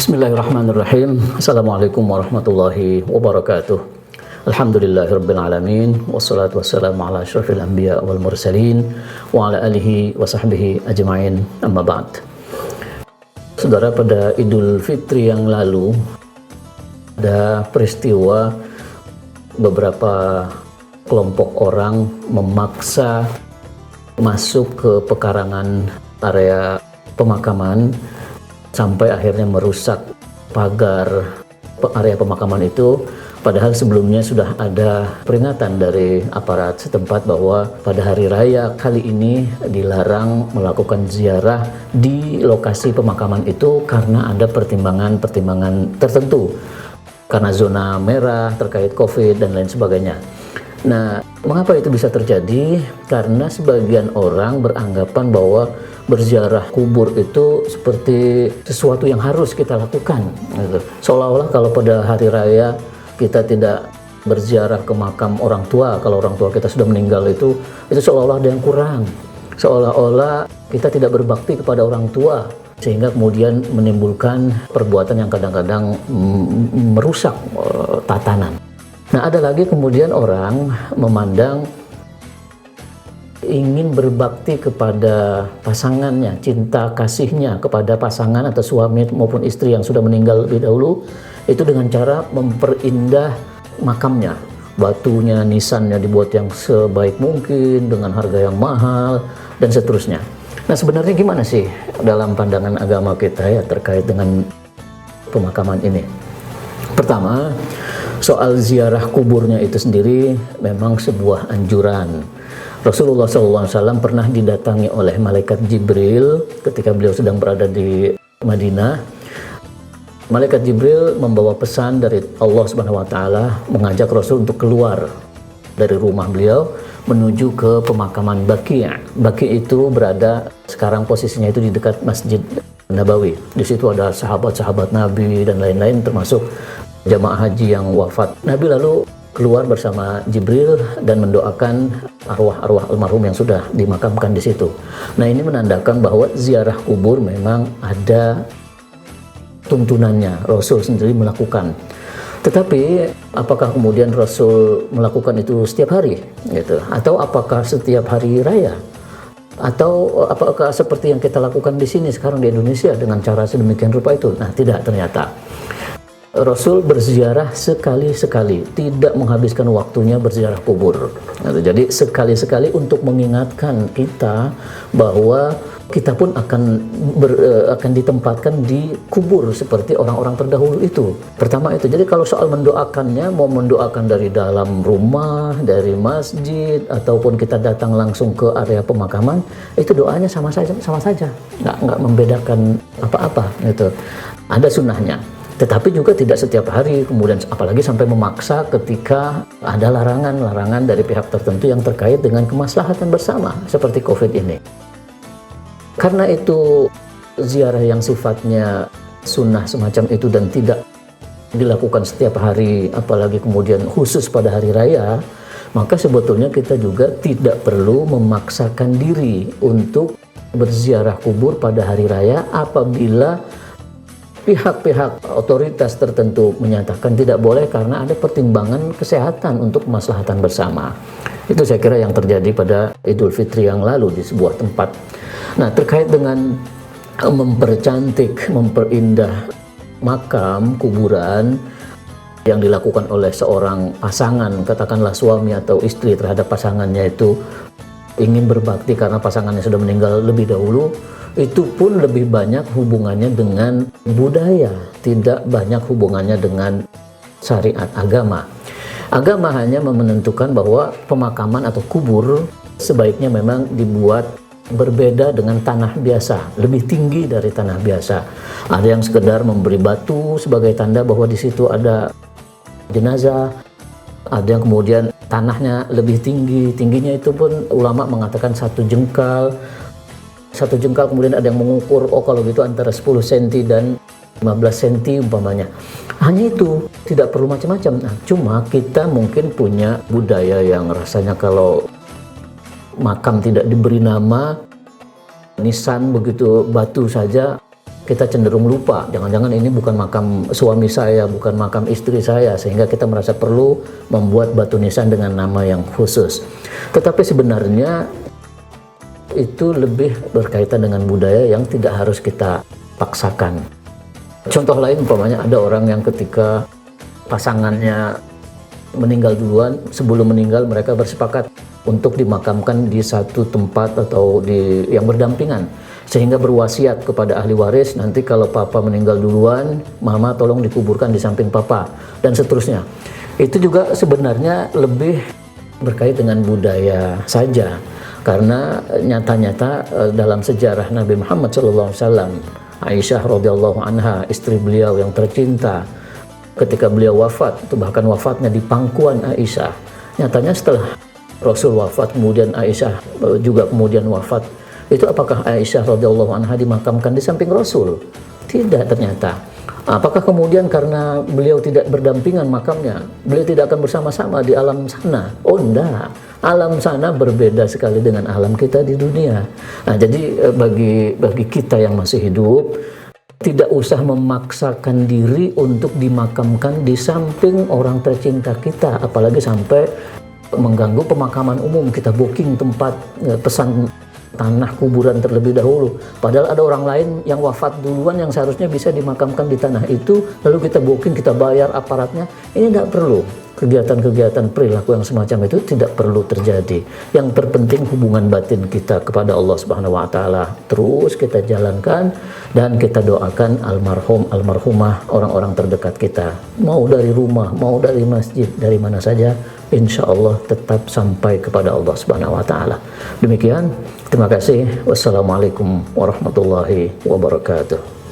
Bismillahirrahmanirrahim. Assalamualaikum warahmatullahi wabarakatuh. Alhamdulillahirabbil alamin wassalatu wassalamu ala asyrafil anbiya wal mursalin wa ala alihi wa sahbihi ajmain. Amma ba'd. Saudara, pada Idul Fitri yang lalu ada peristiwa beberapa kelompok orang memaksa masuk ke pekarangan area pemakaman sampai akhirnya merusak pagar area pemakaman itu, padahal sebelumnya sudah ada peringatan dari aparat setempat bahwa pada hari raya kali ini dilarang melakukan ziarah di lokasi pemakaman itu karena ada pertimbangan tertentu, karena zona merah terkait COVID dan lain sebagainya. Nah, mengapa itu bisa terjadi? Karena sebagian orang beranggapan bahwa berziarah kubur itu seperti sesuatu yang harus kita lakukan, gitu. Seolah-olah kalau pada hari raya kita tidak berziarah ke makam orang tua, kalau orang tua kita sudah meninggal itu seolah-olah ada yang kurang, seolah-olah kita tidak berbakti kepada orang tua, sehingga kemudian menimbulkan perbuatan yang kadang-kadang merusak tatanan. Nah, ada lagi kemudian orang memandang ingin berbakti kepada pasangannya, cinta kasihnya kepada pasangan atau suami maupun istri yang sudah meninggal lebih dahulu, itu dengan cara memperindah makamnya. Batunya, nisannya dibuat yang sebaik mungkin dengan harga yang mahal dan seterusnya. Nah, sebenarnya gimana sih dalam pandangan agama kita ya terkait dengan pemakaman ini? Pertama, soal ziarah kuburnya itu sendiri memang sebuah anjuran. Rasulullah SAW pernah didatangi oleh malaikat Jibril ketika beliau sedang berada di Madinah. Malaikat Jibril membawa pesan dari Allah Subhanahu wa taala mengajak Rasul untuk keluar dari rumah beliau menuju ke pemakaman Baqi'. Baqi' itu berada sekarang posisinya itu di dekat Masjid Nabawi. Di situ ada sahabat-sahabat Nabi dan lain-lain, termasuk jamaah haji yang wafat. Nabi lalu keluar bersama Jibril dan mendoakan arwah-arwah almarhum yang sudah dimakamkan di situ. Nah, ini menandakan bahwa ziarah kubur memang ada tuntunannya, Rasul sendiri melakukan. Tetapi apakah kemudian Rasul melakukan itu setiap hari gitu, atau apakah setiap hari raya, atau apakah seperti yang kita lakukan di sini sekarang di Indonesia dengan cara sedemikian rupa itu? Nah, tidak, ternyata Rasul berziarah sekali-sekali, tidak menghabiskan waktunya berziarah kubur. Jadi sekali-sekali untuk mengingatkan kita bahwa kita pun akan ditempatkan di kubur seperti orang-orang terdahulu itu. Pertama itu. Jadi kalau soal mendoakannya, mau mendoakan dari dalam rumah, dari masjid, ataupun kita datang langsung ke area pemakaman, itu doanya sama saja, nggak membedakan apa-apa gitu. Ada sunnahnya. Tetapi juga tidak setiap hari, kemudian apalagi sampai memaksa ketika ada larangan-larangan dari pihak tertentu yang terkait dengan kemaslahatan bersama seperti COVID ini. Karena itu ziarah yang sifatnya sunnah semacam itu dan tidak dilakukan setiap hari, apalagi kemudian khusus pada hari raya, maka sebetulnya kita juga tidak perlu memaksakan diri untuk berziarah kubur pada hari raya apabila pihak-pihak otoritas tertentu menyatakan tidak boleh karena ada pertimbangan kesehatan untuk kemaslahatan bersama. Itu saya kira yang terjadi pada Idul Fitri yang lalu di sebuah tempat. Nah, terkait dengan mempercantik, memperindah makam, kuburan yang dilakukan oleh seorang pasangan, katakanlah suami atau istri terhadap pasangannya itu ingin berbakti karena pasangannya sudah meninggal lebih dahulu, itu pun lebih banyak hubungannya dengan budaya, tidak banyak hubungannya dengan syariat agama. Agama hanya menentukan bahwa pemakaman atau kubur sebaiknya memang dibuat berbeda dengan tanah biasa, lebih tinggi dari tanah biasa. Ada yang sekedar memberi batu sebagai tanda bahwa di situ ada jenazah, ada yang kemudian tanahnya lebih tinggi, tingginya itu pun ulama mengatakan 1 jengkal. 1 jengkal, kemudian ada yang mengukur, oh kalau gitu antara 10 cm dan 15 cm umpamanya. Hanya itu, tidak perlu macam-macam. Nah, cuma kita mungkin punya budaya yang rasanya kalau makam tidak diberi nama, nisan begitu batu saja kita cenderung lupa, jangan-jangan ini bukan makam suami saya, bukan makam istri saya, sehingga kita merasa perlu membuat batu nisan dengan nama yang khusus. Tetapi sebenarnya itu lebih berkaitan dengan budaya yang tidak harus kita paksakan. Contoh lain umpamanya ada orang yang ketika pasangannya meninggal duluan, sebelum meninggal mereka bersepakat untuk dimakamkan di satu tempat atau yang berdampingan, sehingga berwasiat kepada ahli waris, nanti kalau papa meninggal duluan, mama tolong dikuburkan di samping papa, dan seterusnya. Itu juga sebenarnya lebih berkait dengan budaya saja, karena nyata-nyata dalam sejarah Nabi Muhammad SAW, Aisyah radhiyallahu anha, istri beliau yang tercinta, ketika beliau wafat, itu bahkan wafatnya di pangkuan Aisyah. Nyatanya setelah Rasul wafat, kemudian Aisyah juga kemudian wafat, itu apakah Aisyah radhiyallahu anha dimakamkan di samping Rasul? Tidak ternyata. Apakah kemudian karena beliau tidak berdampingan makamnya, beliau tidak akan bersama-sama di alam sana? Oh enggak, alam sana berbeda sekali dengan alam kita di dunia. Nah, jadi bagi kita yang masih hidup, tidak usah memaksakan diri untuk dimakamkan di samping orang tercinta kita, apalagi sampai mengganggu pemakaman umum. Kita booking tempat, pesan tanah kuburan terlebih dahulu, padahal ada orang lain yang wafat duluan yang seharusnya bisa dimakamkan di tanah itu, lalu kita booking, kita bayar aparatnya. Ini tidak perlu. Kegiatan-kegiatan perilaku yang semacam itu tidak perlu terjadi. Yang terpenting hubungan batin kita kepada Allah Subhanahu wa taala terus kita jalankan, dan kita doakan almarhum, almarhumah, orang-orang terdekat kita, mau dari rumah, mau dari masjid, dari mana saja, insya Allah tetap sampai kepada Allah Subhanahu wa taala. Demikian, terima kasih. Wassalamualaikum warahmatullahi wabarakatuh.